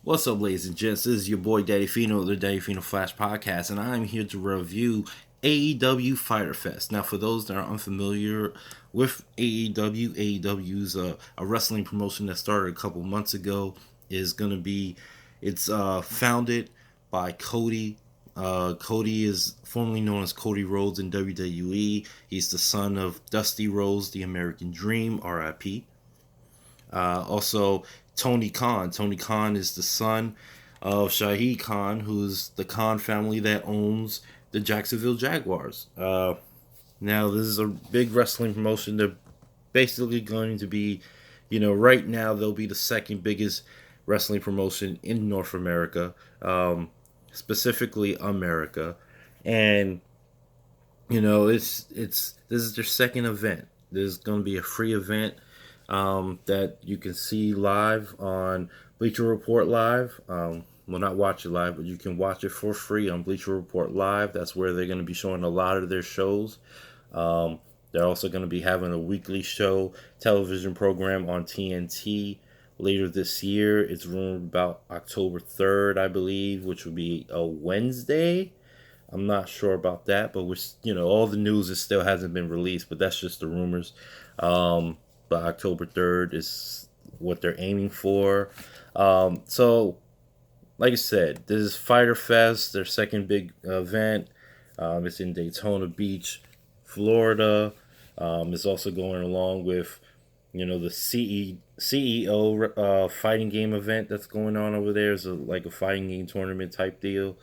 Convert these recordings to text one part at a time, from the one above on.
What's up, ladies and gents? This is your boy Daddy Fino of the Daddy Fino Flash Podcast, and I'm here to review AEW Fyter Fest. Now, for those that are unfamiliar with AEW's a wrestling promotion that started a couple months ago. Is going to be it's founded by Cody. Cody is formerly known as Cody Rhodes in WWE. He's the son of Dusty Rhodes, the American Dream, RIP. Also, Tony Khan. Tony Khan is the son of Shahid Khan, who's the Khan family that owns the Jacksonville Jaguars. Now, this is a big wrestling promotion. They're basically going to be, right now they'll be the second biggest wrestling promotion in North America, specifically America, and it's this is their second event. There's going to be a free event that you can see live on Bleacher Report Live. Well, not watch it live, but you can watch it for free on Bleacher Report Live. That's where they're going to be showing a lot of their shows. They're also going to be having a weekly show television program on TNT later this year. It's rumored about October 3rd, I believe, which would be a Wednesday. I'm not sure about that, but all the news still hasn't been released, but that's just the rumors. But October 3rd is what they're aiming for. So, like I said, this is Fyter Fest, their second big event. It's in Daytona Beach, Florida. It's also going along with, the CEO fighting game event that's going on over there. It's like a fighting game tournament type deal.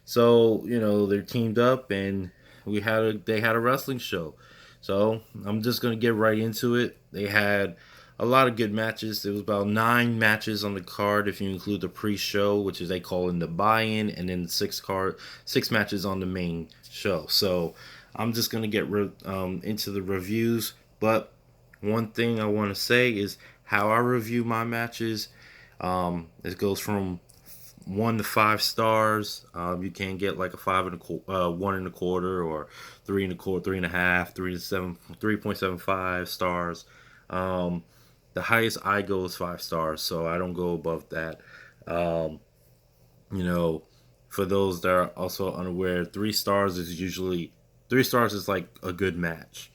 So they're teamed up, and they had a wrestling show. So I'm just gonna get right into it. They had a lot of good matches. There was about 9 matches on the card if you include the pre-show, which is they call in the buy-in, and then 6 matches on the main show. So I'm just gonna get into the reviews. But one thing I want to say is how I review my matches. It goes from 1 to 5 stars. You can get like a 1.25, or 3.25, 3.5, 3.75 stars. The highest I go is 5 stars, so I don't go above that. For those that are also unaware, 3 stars is like a good match.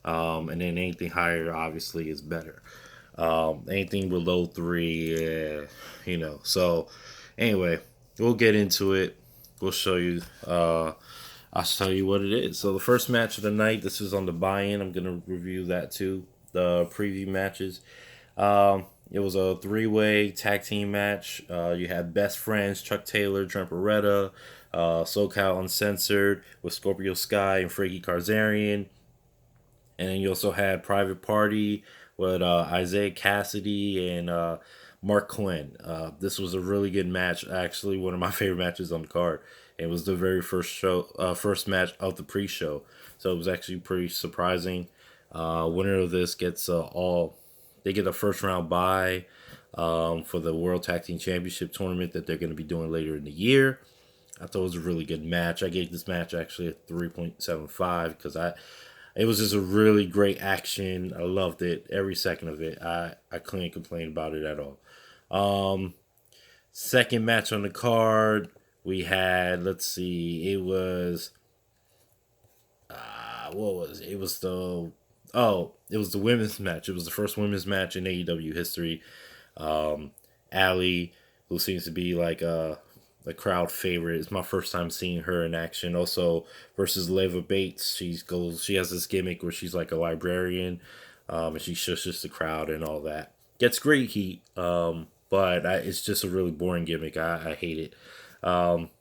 And then anything higher obviously is better. Anything below 3, So anyway, we'll get into it. We'll show you. I'll tell you what it is. So the first match of the night. This is on the buy-in. I'm gonna review that too. The preview matches. It was a 3-way tag team match. You had Best Friends, Chuck Taylor, Trent Beretta, SoCal Uncensored with Scorpio Sky and Frankie Kazarian. And then you also had Private Party with Isaiah Cassidy and Mark Quinn. This was a really good match. Actually, one of my favorite matches on the card. It was the very first match of the pre-show. So it was actually pretty surprising. Winner of this gets they get a first round bye for the World Tag Team Championship tournament that they're going to be doing later in the year. I thought it was a really good match. I gave this match actually a 3.75 because it was just a really great action. I loved it. Every second of it. I couldn't complain about it at all. Second match on the card, we had, let's see, it was, what was it? It was the women's match. It was the first women's match in AEW history. Allie, who seems to be like a crowd favorite. It's my first time seeing her in action. Also versus Leva Bates. She has this gimmick where she's like a librarian, and she shushes the crowd and all that. Gets great heat, but it's just a really boring gimmick. I hate it.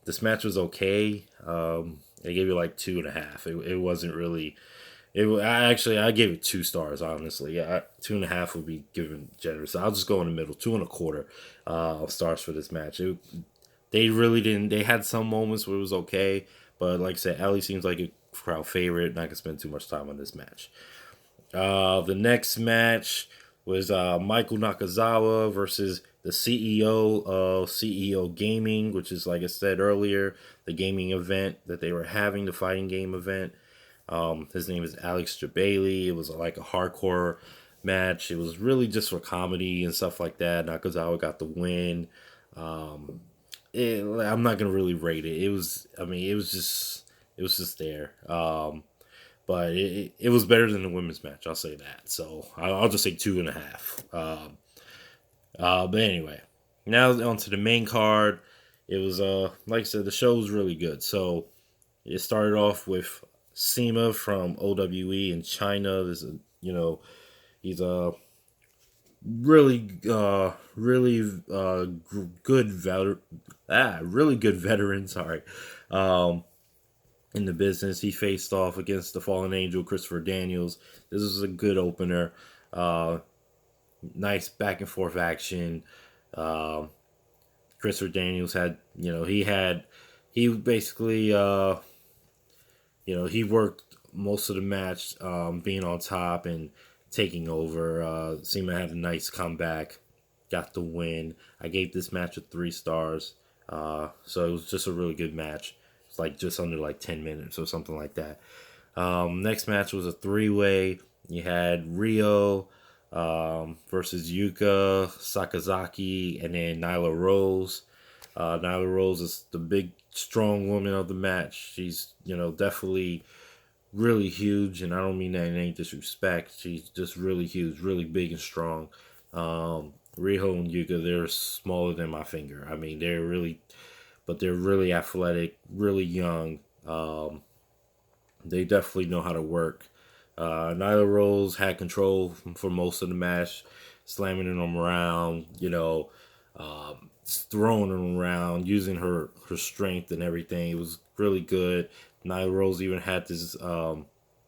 This match was okay. I gave it like 2.5. It wasn't really. I gave it 2 stars, honestly. Yeah, 2.5 would be given generous. I'll just go in the middle, 2.25 stars for this match. They really didn't. They had some moments where it was okay, but like I said, Ellie seems like a crowd favorite. Not gonna spend too much time on this match. The next match was Michael Nakazawa versus the CEO of CEO Gaming, which is, like I said earlier, the gaming event that they were having, the fighting game event. His name is Alex Jabali. It was like a hardcore match. It was really just for comedy and stuff like that. Nakazawa got the win. Um, I'm not gonna really rate it. It was just there. But it was better than the women's match. I'll say that. So I'll just say 2.5. But anyway, now on to the main card. It was like I said, the show was really good. So it started off with Sema from OWE in China. This is he's a really good veteran. Sorry, um, in the business. He faced off against the Fallen Angel, Christopher Daniels. This was a good opener. Uh, nice back and forth action. Um, Christopher Daniels had, he basically, he worked most of the match, being on top and taking over. Seema had a nice comeback, got the win. I gave this match a 3 stars. So it was just a really good match. It's like just under like 10 minutes or something like that. Next match was a 3-way. You had Rio versus Yuka, Sakazaki, and then Nyla Rose. Nyla Rose is the big, strong woman of the match. She's, definitely really huge, and I don't mean that in any disrespect. She's just really huge, really big and strong. Riho and Yuka, they're smaller than my finger. I mean, they're really athletic, really young. They definitely know how to work. Nyla Rose had control for most of the match, slamming them around, throwing them around, using her strength and everything. It was really good. Nyla Rose even had this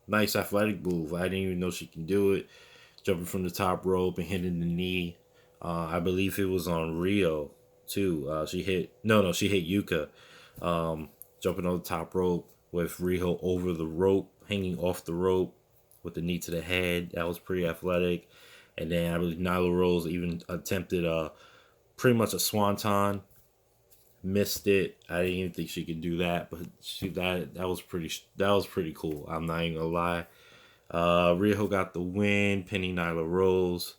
nice athletic move. I didn't even know she can do it. Jumping from the top rope and hitting the knee. I believe it was on Rio too. She hit Yuka, jumping on the top rope with Riho over the rope, hanging off the rope with the knee to the head. That was pretty athletic. And then I believe Nyla Rose even attempted pretty much a swanton, missed it. I didn't even think she could do that, but that was pretty cool. I'm not even gonna lie. Riho got the win, pinning Nyla Rose.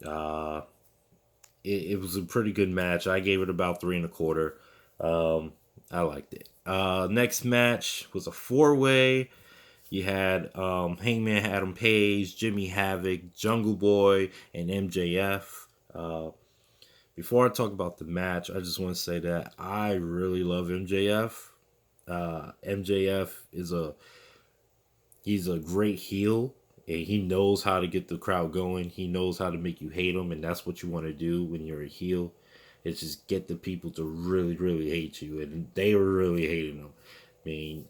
Uh, it was a pretty good match. I gave it about 3.25. I liked it. Next match was a 4-way. You had Hangman Adam Page, Jimmy Havoc, Jungle Boy, and MJF. Before I talk about the match, I just want to say that I really love MJF. MJF he's a great heel, and he knows how to get the crowd going. He knows how to make you hate him, and that's what you want to do when you're a heel. It's just get the people to really, really hate you, and they were really hating him. I mean,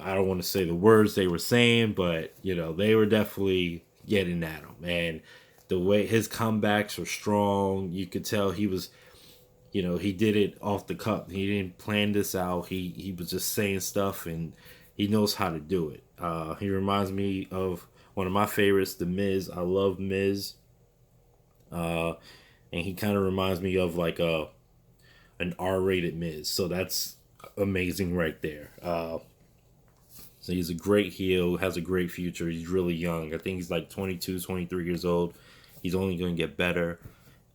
I don't want to say the words they were saying, but they were definitely getting at him, and the way his comebacks were strong, you could tell he was, he did it off the cup. He didn't plan this out. He was just saying stuff, and he knows how to do it. He reminds me of one of my favorites, The Miz. I love Miz. And he kind of reminds me of like an R-rated Miz. So that's amazing right there. So he's a great heel, has a great future. He's really young. I think he's like 22, 23 years old. He's only going to get better.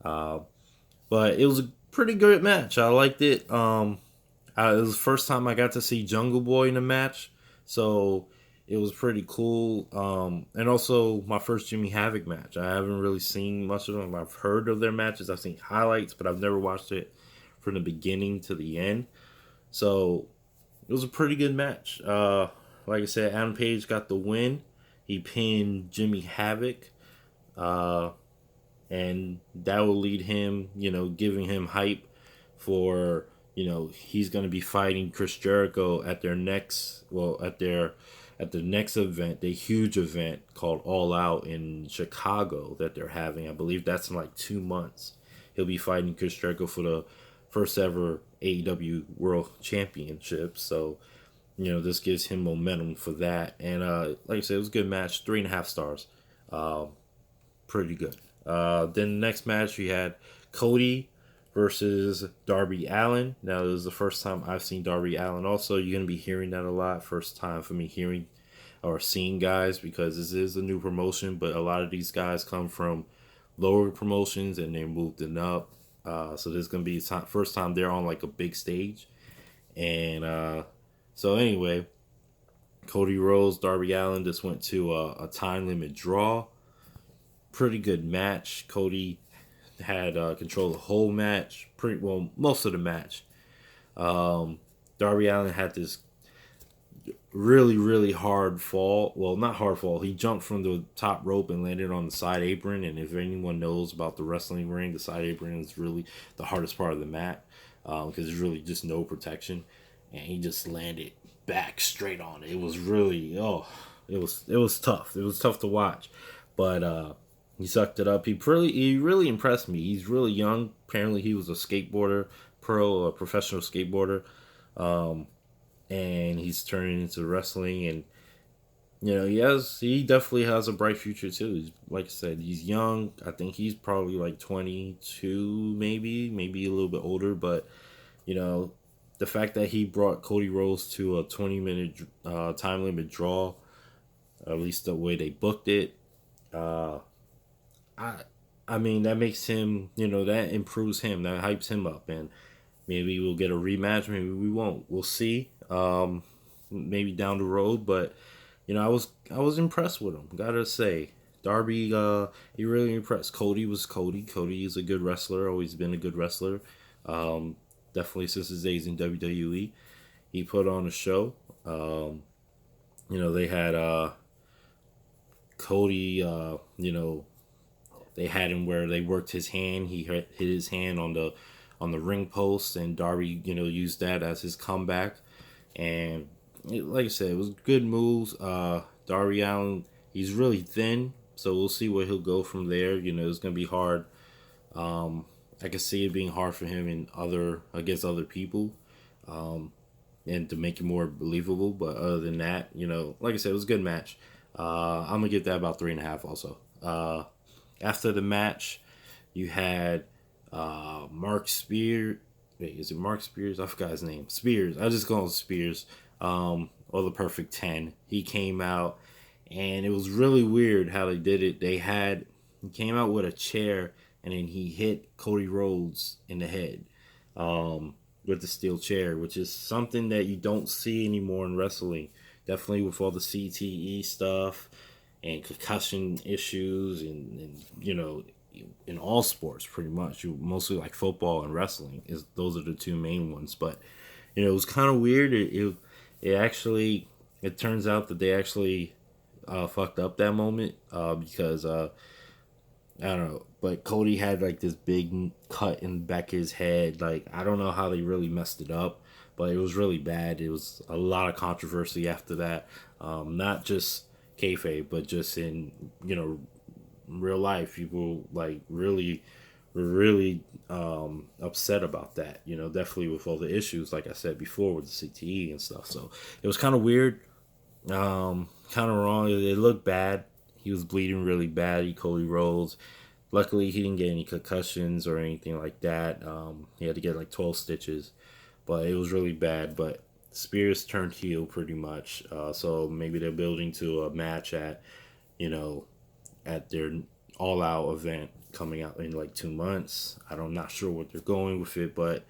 But it was a pretty good match. I liked it. It was the first time I got to see Jungle Boy in a match. So it was pretty cool. And also my first Jimmy Havoc match. I haven't really seen much of them. I've heard of their matches. I've seen highlights, but I've never watched it from the beginning to the end. So it was a pretty good match. Like I said, Adam Page got the win. He pinned Jimmy Havoc. And that will lead him, giving him hype for, he's going to be fighting Chris Jericho at the next event, the huge event called All Out in Chicago that they're having. I believe that's in like 2 months. He'll be fighting Chris Jericho for the first ever AEW World Championship. So, this gives him momentum for that. And like I said, it was a good match. 3.5 stars. Pretty good. Then the next match we had Cody versus Darby Allin. Now this is the first time I've seen Darby Allin. Also, you're gonna be hearing that a lot. First time for me hearing or seeing guys, because this is a new promotion, but a lot of these guys come from lower promotions and they moved it up. So this is gonna be first time they're on like a big stage, and so anyway, Cody Rhodes, Darby Allin just went to a time limit draw. Pretty good match. Cody had control of the whole match, pretty well most of the match. Darby Allin had this really hard fall. Well, not hard fall. He jumped from the top rope and landed on the side apron. And if anyone knows about the wrestling ring, the side apron is really the hardest part of the mat, because there's really just no protection. And he just landed back straight on it. It was really it was tough. It was tough to watch, but he sucked it up. He really impressed me. He's really young. Apparently, he was a skateboarder, a professional skateboarder. And he's turning into wrestling, and he definitely has a bright future too. Like I said, he's young. I think he's probably like 22, maybe a little bit older, but the fact that he brought Cody Rhodes to a 20-minute time limit draw, at least the way they booked it, I mean, that makes him, that improves him, that hypes him up, and maybe we'll get a rematch, maybe we won't. We'll see. Maybe down the road, but I was impressed with him. Gotta say, Darby, he really impressed. Cody was Cody. Cody is a good wrestler. Always been a good wrestler. Definitely since his days in WWE, he put on a show. They had Cody. They had him where they worked his hand. He hit his hand on the ring post, and Darby, used that as his comeback. And like I said, it was good moves. Darby Allin, he's really thin, so we'll see where he'll go from there. It's gonna be hard. I can see it being hard for him against other people, and to make it more believable. But other than that, like I said, it was a good match. I'm gonna give that about 3.5. Also, after the match, you had Mark Spears. Wait, is it Mark Spears? I forgot his name. Spears. I just call him Spears. Or the Perfect 10. He came out, and it was really weird how they did it. He came out with a chair, and then he hit Cody Rhodes in the head with the steel chair, which is something that you don't see anymore in wrestling. Definitely with all the CTE stuff and concussion issues, and in all sports pretty much. Mostly like football and wrestling, those are the two main ones. But it was kind of weird. It turns out that they actually fucked up that moment, because I don't know, but Cody had like this big cut in the back of his head. Like, I don't know how they really messed it up, but it was really bad. It was a lot of controversy after that, not just kayfabe, but just in real life. People like really upset about that. Definitely with all the issues, like I said before, with the CTE and stuff. So it was kind of weird, kind of wrong. It looked bad. He was bleeding really bad. Cody Rhodes. Luckily, he didn't get any concussions or anything like that. He had to get like 12 stitches, but it was really bad. But Spears turned heel pretty much. So maybe they're building to a match at their All Out event coming out in like 2 months. I'm not sure what they're going with it, but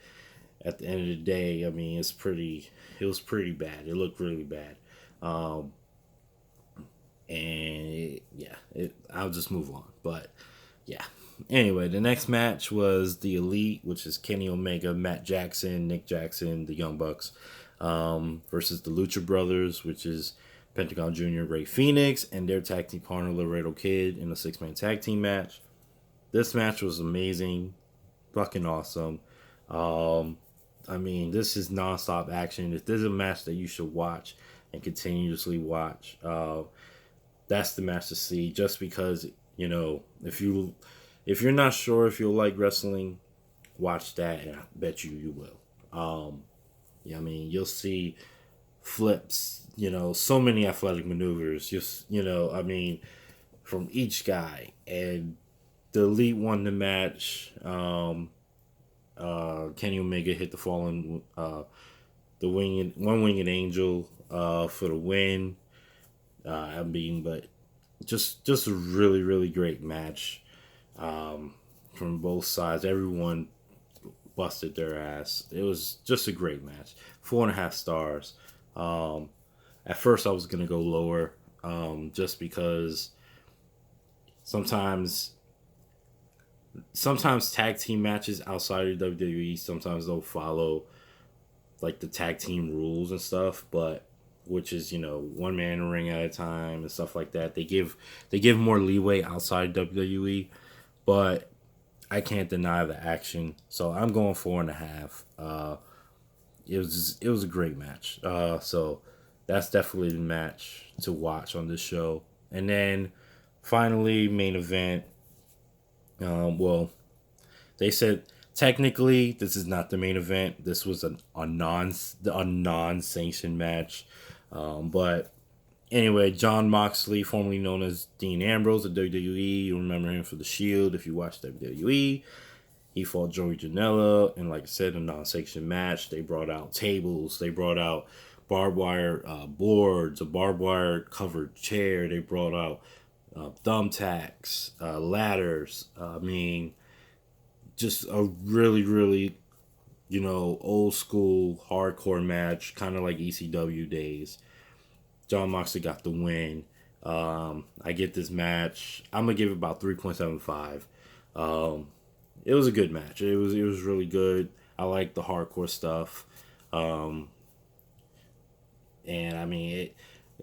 at the end of the day, I mean, it was pretty bad. It looked really bad. I'll just move on. But yeah. Anyway, the next match was the Elite, which is Kenny Omega, Matt Jackson, Nick Jackson, the Young Bucks, versus the Lucha Brothers, which is Pentagon Jr., Ray Phoenix, and their tag team partner Laredo Kid in a 6-man tag team match. This match was amazing, fucking awesome. I mean, this is nonstop action. If there's a match that you should watch and continuously watch, that's the match to see. Just because if you're not sure if you'll like wrestling, watch that, and I bet you will. I mean, you'll see flips, so many athletic maneuvers, just, I mean, from each guy. And the Elite won the match. Kenny Omega hit the one-winged angel for the win. But just a really really great match from both sides. Everyone busted their ass. It was just a great match. 4.5 stars. Um, at first, I was gonna go lower, just because sometimes sometimes tag team matches outside of WWE sometimes don't follow like the tag team rules and stuff, but which is one man in a ring at a time and stuff like that. They give more leeway outside WWE, but I can't deny the action, so I'm going 4.5. It was a great match. So that's definitely the match to watch on this show. And then finally, main event. Well, they said technically this is not the main event. This was a non sanctioned match. But anyway, John Moxley, formerly known as Dean Ambrose of WWE, you remember him for the Shield if you watch WWE. He fought Joey Janela, and like I said, a non-sanctioned match. They brought out tables. They brought out barbed wire boards, a barbed wire covered chair. They brought out thumbtacks, ladders. I mean, just a really, really, old school hardcore match, kind of like ECW days. John Moxley got the win. I get this match. I'm gonna give it about 3.75. It was a good match. It was really good. I like the hardcore stuff. Um, and I mean,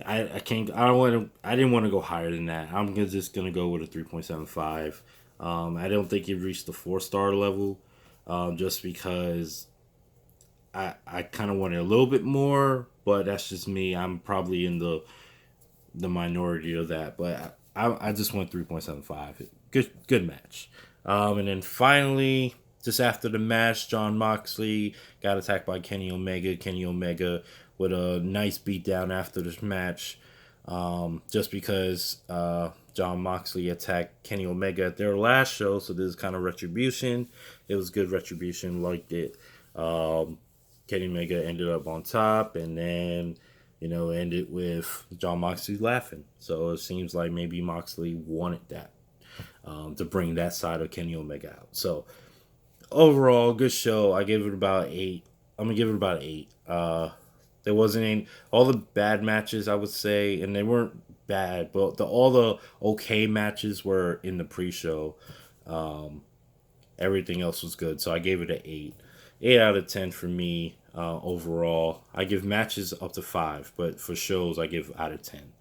I can't. I don't want to. I didn't want to go higher than that. Just gonna go with a 3.75. I don't think it reached the 4-star level, just because I kind of wanted a little bit more, but that's just me. I'm probably in the minority of that, but I just went 3.75. Good match. And then finally, just after the match, John Moxley got attacked by Kenny Omega. Kenny Omega with a nice beatdown after this match, just because John Moxley attacked Kenny Omega at their last show, so this is kind of retribution. It was good retribution, liked it. Kenny Omega ended up on top, and then ended with John Moxley laughing. So it seems like maybe Moxley wanted that, to bring that side of Kenny Omega out. So overall, good show. I gave it about 8. I'm gonna give it about 8. There wasn't any all the bad matches, I would say, and they weren't bad, but all the okay matches were in the pre-show. Everything else was good, so I gave it an 8. 8 out of 10 for me. Overall, I give matches up to 5, but for shows I give out of 10.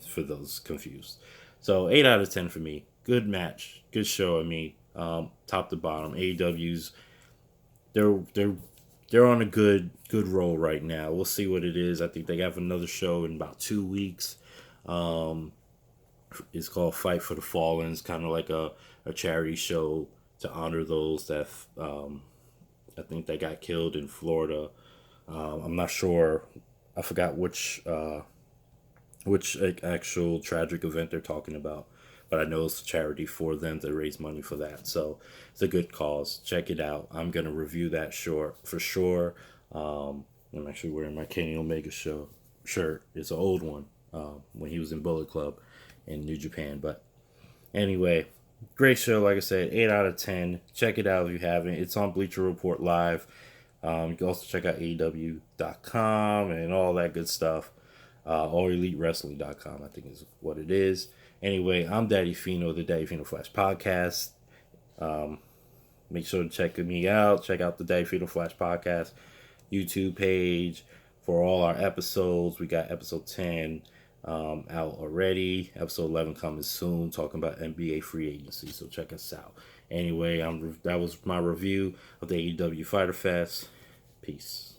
For those confused, so 8 out of 10 for me. Good match, good show. I mean, top to bottom, AEW's they're on a good roll right now. We'll see what it is. I think they have another show in about 2 weeks. It's called Fight for the Fallen. It's kind of like a charity show to honor those that I think they got killed in Florida. I'm not sure. I forgot which actual tragic event they're talking about, but I know it's a charity for them to raise money for that. So it's a good cause. Check it out. I'm gonna review that for sure. I'm actually wearing my Kenny Omega shirt. It's an old one, when he was in Bullet Club in New Japan. But anyway, great show. Like I said, 8 out of 10. Check it out if you haven't. It's on Bleacher Report Live. You can also check out AEW.com and all that good stuff. Or EliteWrestling.com, I think is what it is. Anyway, I'm Daddy Fino, the Daddy Fino Flash Podcast. Make sure to check me out. Check out the Daddy Fino Flash Podcast YouTube page for all our episodes. We got episode 10 out already. Episode 11 coming soon, talking about NBA free agency. So check us out. Anyway, that was my review of the AEW Fyter Fest. Peace.